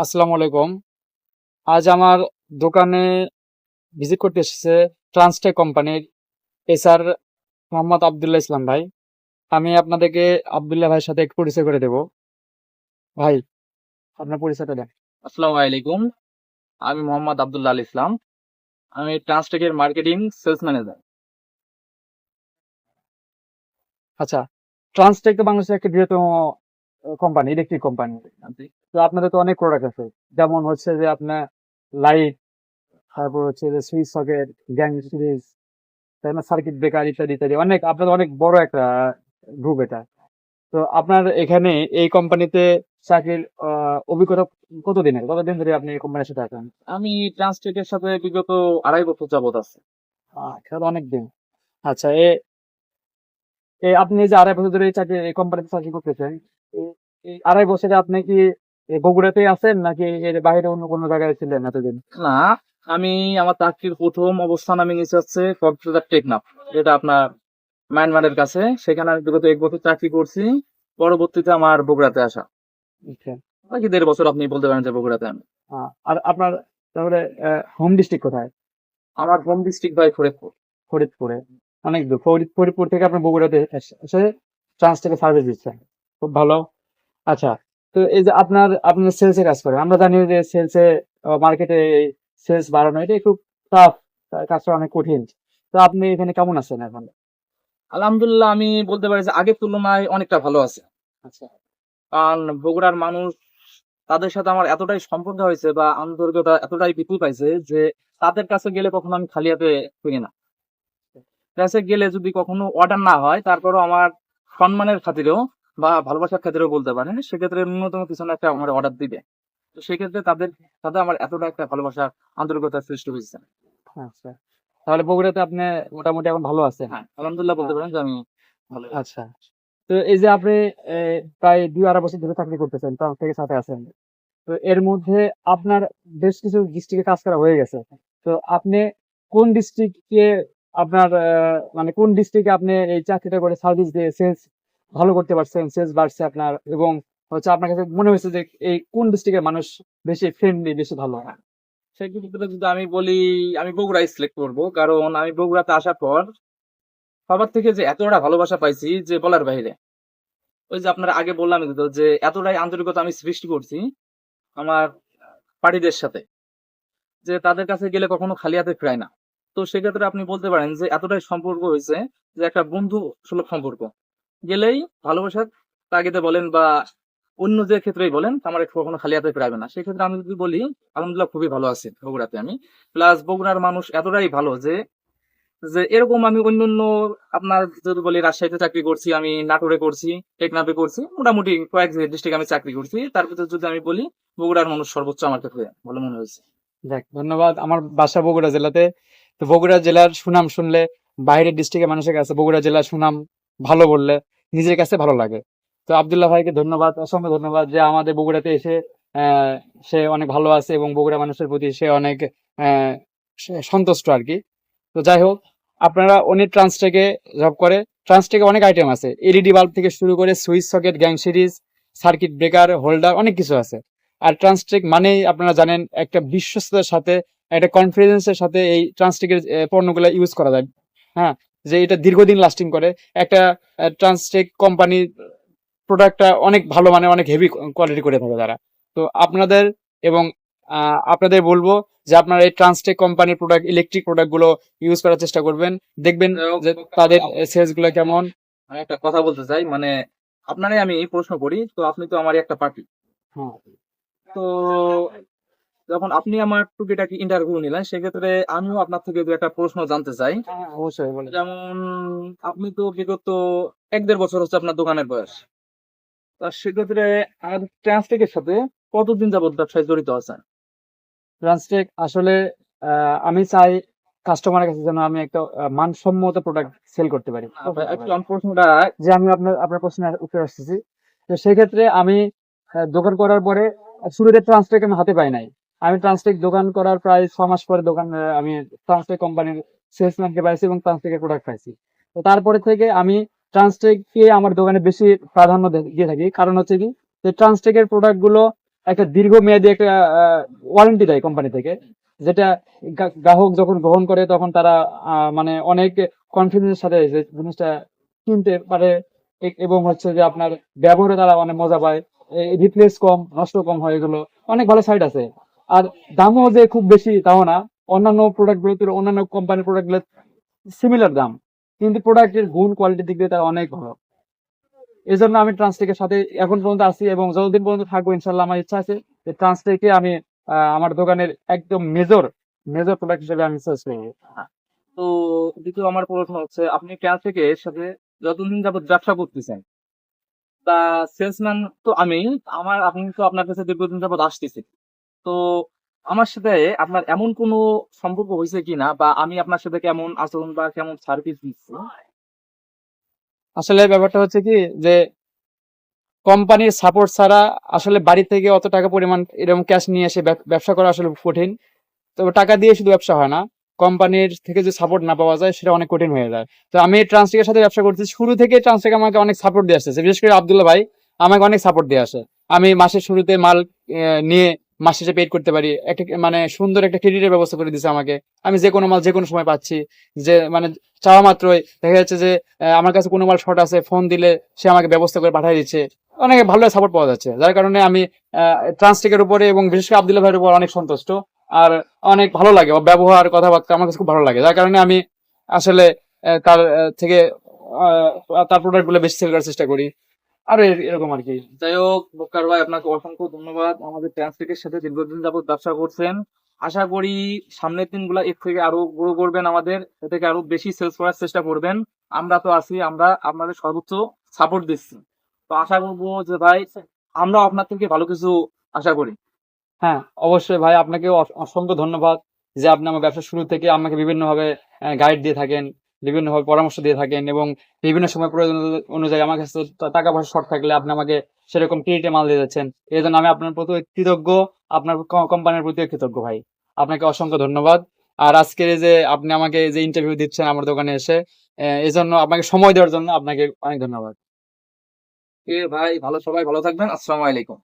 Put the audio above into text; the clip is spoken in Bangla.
আসসালামু আলাইকুম। আজ আমার দোকানে ভিজিট করতে এসেছে ট্রান্সটেক কোম্পানির এসআর মোহাম্মদ আবদুল্লাহ ইসলাম ভাই। আমি আপনাদেরকে আবদুল্লাহ ভাইয়ের সাথে একটু পরিচয় করে দেব। ভাই, আপনার পরিচয়টা দেন। আসসালামু আলাইকুম। আমি মোহাম্মদ আব্দুল্লাহ আল ইসলাম। আমি ট্রান্সটেকের মার্কেটিং সেলস ম্যানেজার। আচ্ছা, ট্রান্সটেক তো বাংলাদেশের একটা বৃহত্তম কোম্পানি, ইলেকট্রিক কোম্পানি। তো আপনাদের তো অনেক প্রোডাক্ট আছে, যেমন হচ্ছে যে আপনার লাইট, তারপর হচ্ছে যে সুইচ সকেট, গ্যাং সিরিজ, তাই না, সার্কিট ব্রেকার ইত্যাদি ইত্যাদি। অনেক, আপনাদের অনেক বড় একটা গ্রুপ এটা। তো আপনার এখানে এই কোম্পানিতে চাকরির অভিজ্ঞতা কতদিন ধরে আপনি এই কোম্পানির সাথে আছেন? আমি ট্রান্সটেকের সাথে বিগত 2.5 বছর যাবত আছি। খেয়াল অনেক দিন। আচ্ছা, আপনি যে 2.5 বছর ধরে এই কোম্পানিতে চাকরি করতেছেন, এই 2.5 বছরে আপনি কি এই বগুড়াতেই আছেন নাকি এর বাইরে অন্য কোনো জায়গায় ছিলেন এতদিন? না, আমি আমার চাকরির প্রথম অবস্থান আমি নিয়েছি হচ্ছে কক্সবাজার টেকনাফ, যেটা আপনার মায়ানমারের কাছে। সেখানে আমি বিগত 1 বছর চাকরি করছি। পরবর্তীতে আমার বগুড়াতে আসা। আচ্ছা। বাকি 1.5 বছর আপনি বলতে পারেন যে বগুড়াতে আমি। আর আপনার তাহলে হোম ডিস্ট্রিক্ট কোথায়? আমার হোম ডিস্ট্রিক্ট ভাই ফরিদপুর। ফরিদপুরে। অনেক দূর। ফরিদপুর থেকে আপনি বগুড়াতে এসে ট্রান্সটেকে সার্ভিস দিচ্ছেন। খুব ভালো। আচ্ছা, তো এই যে আপনার সেলসে কাজ করেন, আমরা জানি যে সেলসে মার্কেটে সেলস বাড়ানো এটা একটু টাফ, কাজটা অনেক কঠিন। তো আপনি এখানে কেমন আছেন এখন? আলহামদুলিল্লাহ, আমি বলতে পারি যে আগের তুলনায় অনেকটা ভালো আছে। আচ্ছা। কারণ বগুড়ার মানুষ, তাদের সাথে আমার এতটাই সম্পর্ক হয়েছে বা আন্তরিকতা এতটাই বৃদ্ধি পাইছে যে তাদের কাছে গেলে কখনো আমি খালি হাতে ফিরি না। কাছে গেলে যদি কখনো অর্ডার না হয়, তারপরও আমার সম্মানের খাতিরেও বা ভালোবাসার খাতিরেও বলতে পারেন, সেক্ষেত্রে ন্যূনতম কিছু না একটা আমার অর্ডার দিবে। তো সেক্ষেত্রে তাদের সাথে আমার এতটা একটা ভালোবাসা, আন্তরিকতার সৃষ্টি হয়েছে। আচ্ছা, তাহলে বগুড়াতে আপনি মোটামুটি এখন ভালো আছেন? হ্যাঁ, আলহামদুলিল্লাহ বলতে আহ, পারেন যে আমি ভালো আছি। আচ্ছা, তো এই যে আপনি প্রায় 2-2.5 বছর ধরে চাকরি করতেছেন, তার থেকে সাথে আছেন, তো এর মধ্যে আপনার বেশ কিছু ডিস্ট্রিক্টে কাজ করা হয়ে গেছে। তো আপনি কোন ডিস্ট্রিক্টে আপনার মানে কোন ডিস্ট্রিক্টে আপনি এই চাকরিটা করে সার্ভিস দিয়ে সেলস ভালো করতে পারছেন, সেলস বাড়ছে আপনার, এবং হচ্ছে আপনার কাছে মনে হয়েছে যে এই কোন ডিস্ট্রিক্টের মানুষ বেশি ফ্রেন্ডলি, বেশি ভালো? সেক্ষেত্রে যদি আমি বলি, আমি বগুড়াই সিলেক্ট করবো, কারণ আমি বগুড়াতে আসার পর সবার থেকে যে এতটা ভালোবাসা পাইছি যে বলার বাইরে। ওই যে আপনারা আগে বললাম তো যে এতটাই আন্তরিকতা আমি সৃষ্টি করছি আমার পার্টিদের সাথে, যে তাদের কাছে গেলে কখনো খালি হাতে ফিরায় না। তো সেক্ষেত্রে আপনি বলতে পারেন যে এতটাই সম্পর্ক হয়েছে যে একটা বন্ধু সুলভ সম্পর্ক। গেলেই ভালোবাসার তাগিদে বলেন বা অন্য যে ক্ষেত্রেই বলেন, আমার কখনো খালি হাতে ফিরাবে না। সেক্ষেত্রে আমি যদি বলি, আলহামদুলিল্লাহ খুবই ভালো আছি বগুড়াতে আমি। প্লাস বগুড়ার মানুষ এতটাই ভালো যে যে এরকম আমি অন্যান্য, আপনার যদি বলি রাজশাহীতে চাকরি করছি, আমি নাটোরে করছি, টেকনাফে করছি, মোটামুটি কয়েক ডিস্ট্রিক্ট আমি চাকরি করছি। তার ভিতরে যদি আমি বলি, বগুড়ার মানুষ সর্বোচ্চ আমার কাছে ভালো মনে হয়েছে। দেখ, ধন্যবাদ। আমার বাসা বগুড়া জেলাতে। তো বগুড়া জেলার সুনাম শুনলে বাইরের ডিস্ট্রিক্টের মানুষের কাছে বগুড়া জেলার সুনাম ভালো বললে নিজের কাছে ভালো লাগে। তো আব্দুল্লাহ ভাইকে ধন্যবাদ, অসংখ্য ধন্যবাদ যে আমাদের বগুড়াতে এসে আহ, সে অনেক ভালো আছে এবং বগুড়া মানুষের প্রতি সে অনেক আহ, সন্তুষ্ট আর কি। তো যাই হোক, আপনারা অনেক ট্রান্সটেকে জব করে। ট্রান্সটেকে অনেক আইটেম আছে, এলইডি বাল্ব থেকে শুরু করে switch socket, gang series, circuit breaker, holder, অনেক কিছু আছে। আর ট্রান্সটেক মানেই আপনারা জানেন একটা বিশ্বস্ততার সাথে, একটা কনফিডেন্সের সাথে এই ট্রান্সটেকের পণ্যগুলো ইউজ করা যায়। হ্যাঁ, যে এটা দীর্ঘদিন লাস্টিং করে। একটা ট্রান্সটেক কোম্পানির প্রোডাক্টটা অনেক ভালো, মানে অনেক হেভি কোয়ালিটি করে থাকে তারা। তো আপনাদের এবং আপনাদের বলবো যে আপনারা এই ট্রান্সটেক কোম্পানির প্রোডাক্ট, ইলেকট্রিক প্রোডাক্ট গুলো ইউজ করার চেষ্টা করবেন। দেখবেন যে তাদের সেলস গুলো কেমন। আমি একটা কথা বলতে চাই, মানে আপনারই আমি প্রশ্ন করি, তো আপনি তো আমারই একটা পার্টি। হ্যাঁ, তো যখন আপনি আমার টুকিটাকি ইন্টারভিউ নিলেন, সেক্ষেত্রে আমিও আপনার থেকে দু একটা প্রশ্ন জানতে চাই। হ্যাঁ, অবশ্যই বলেন। যেমন আপনি তো বিগত 1-1.5 বছর হচ্ছে আপনার দোকানের বয়স। তা সেক্ষেত্রে আমাদের ট্রান্সটেকের সাথে কতদিন যাবত ব্যবসায় জড়িত আছেন? ট্রান্সটেক আসলে আমি চাই কাস্টমারের কাছে যেন আমি একটা মানসম্মত প্রোডাক্ট সেল করতে পারি। একটু আমার প্রশ্নটা, যে আমি আপনার প্রশ্নের উত্তর আসতেছি। তো সেক্ষেত্রে আমি দোকান করার পরে শুরুতে ট্রান্সটেক আমি হাতে পাই নাই। আমি ট্রান্সটেক দোকান করার প্রায় 6 মাস পরে আমি ট্রান্সটেক কোম্পানির সেলসম্যানকে পাইছি এবং ট্রান্সটেকের প্রোডাক্ট পাইছি। তো তারপরে থেকে আমি ট্রান্সটেককে আমার দোকানে বেশি প্রাধান্য দিয়ে থাকি। কারণ হচ্ছে কি, যে ট্রান্সটেকের প্রোডাক্ট গুলো একটা দীর্ঘমেয়াদী একটা ওয়ারেন্টি দেয় কোম্পানি থেকে, যেটা গ্রাহক যখন গ্রহণ করে তখন তারা মানে অনেক কনফিডেন্সের সাথে যে জিনিসটা কিনতে পারে, এবং হচ্ছে যে আপনার ব্যবহারে তারা অনেক মজা পায়, রিপ্লেস কম, নষ্ট কম হয়, এগুলো অনেক ভালো সাইড আছে। আর দামও যে খুব বেশি তাও না, অন্যান্য প্রোডাক্ট গুলো অন্যান্য কোম্পানির প্রোডাক্ট গুলো সিমিলার দাম, কিন্তু প্রোডাক্টের গুণ কোয়ালিটির দিক দিয়ে তারা অনেক ভালো। এই জন্য আমি ট্রান্সটেকের সাথে এখন পর্যন্ত আছি এবং যতদিন পর্যন্ত থাকবো ইনশাল্লাহ আমার ইচ্ছা আছে যে ট্রান্সটেকে আমি আমার দোকানের একদম মেজর মেজর প্রোডাক্ট হিসেবে আমি সার্চ করবো। তো দ্বিতীয় আমার প্রশ্ন হচ্ছে, আপনি ক্যান থেকে এর সাথে যতদিন যাবত ব্যবসা করতেছেন, তা সেলসম্যান তো আমি, আপনি তো আপনার কাছে দীর্ঘদিন যাবত আসতেছি, তো আমার সাথে আপনার এমন কোনো সম্পর্ক হয়েছে কিনা, বা আমি আপনার সাথে কেমন আচরণ বা কেমন সার্ভিস দিচ্ছি? আসলে ব্যাপারটা হচ্ছে কি যে কোম্পানির সাপোর্ট ছাড়া আসলে বাড়ি থেকে অত টাকা পরিমাণ এরকম ক্যাশ নিয়ে এসে ব্যবসা করা আসলে কঠিন। তবে টাকা দিয়ে শুধু ব্যবসা হয় না, কোম্পানির থেকে যে সাপোর্ট না পাওয়া যায় সেটা অনেক কঠিন হয়ে যায়। তো আমি ট্রান্সটেকের সাথে ব্যবসা করতেছি, শুরু থেকে ট্রান্সটেক আমাকে অনেক সাপোর্ট দিয়ে আসতেছে, বিশেষ করে আব্দুল্লাহ ভাই আমাকে অনেক সাপোর্ট দিয়ে আসে। আমি মাসের শুরুতে মাল নিয়ে মাস শেষে পেড করতে পারি, একটা মানে সুন্দর একটা ক্রেডিটের ব্যবস্থা করে দিচ্ছে আমাকে। আমি যে কোনো মাল যে কোনো সময় পাচ্ছি, যে মানে চাওয়া মাত্রই দেখা যাচ্ছে যে আমার কাছে কোনো মাল শর্ট আছে, ফোন দিলে সে আমাকে ব্যবস্থা করে পাঠিয়ে দিচ্ছে। অনেক ভালো সাপোর্ট পাওয়া যাচ্ছে, যার কারণে আমি ট্রান্সটেকের উপরে এবং বিশেষ করে আব্দুল্লাহ ভাইয়ের উপর অনেক সন্তুষ্ট। আর অনেক ভালো লাগে ওর ব্যবহার কথাবার্তা, আমার কাছে খুব ভালো লাগে, যার কারণে আমি আসলে তার থেকে তার প্রোডাক্ট গুলো বেশি সেল করার চেষ্টা করি। আর এরকম আর কি। যাই হোক বক্কার ভাই, আপনাকে অসংখ্য ধন্যবাদ। আমাদের ট্রান্সটেকের সাথে দীর্ঘদিন যাবত ব্যবসা করছেন, আশা করি সামনের দিনগুলো এর থেকে আরো গ্রো করবেন, আমাদের এ থেকে আরো বেশি সেলস করার চেষ্টা করবেন। আমরা তো আছি, আমরা আপনাদের সর্বোচ্চ সাপোর্ট দিচ্ছি। তো আশা করবো যে ভাই, আমরা আপনার থেকে ভালো কিছু আশা করি। হ্যাঁ, অবশ্যই ভাই, আপনাকে অসংখ্য ধন্যবাদ যে আপনি আমার ব্যবসা শুরু থেকে আমাকে বিভিন্নভাবে গাইড দিয়ে থাকেন, বিভিন্নভাবে পরামর্শ দিয়ে থাকেন, এবং বিভিন্ন সময় প্রয়োজন অনুযায়ী আমার কাছে টাকা পয়সা শর্ট থাকলে আপনি আমাকে সেরকম ক্রেডিটে মাল দিয়ে যাচ্ছেন। এই জন্য আমি আপনার প্রতি কৃতজ্ঞ, আপনার কোম্পানির প্রতি কৃতজ্ঞ ভাই। আপনাকে অসংখ্য ধন্যবাদ। আর আজকে যে আপনি আমাকে যে ইন্টারভিউ দিচ্ছেন আমার দোকানে এসে, এই জন্য আপনাকে সময় দেওয়ার জন্য আপনাকে অনেক ধন্যবাদ। ভাই, সবাই ভালো থাকবেন। আসসালামু আলাইকুম।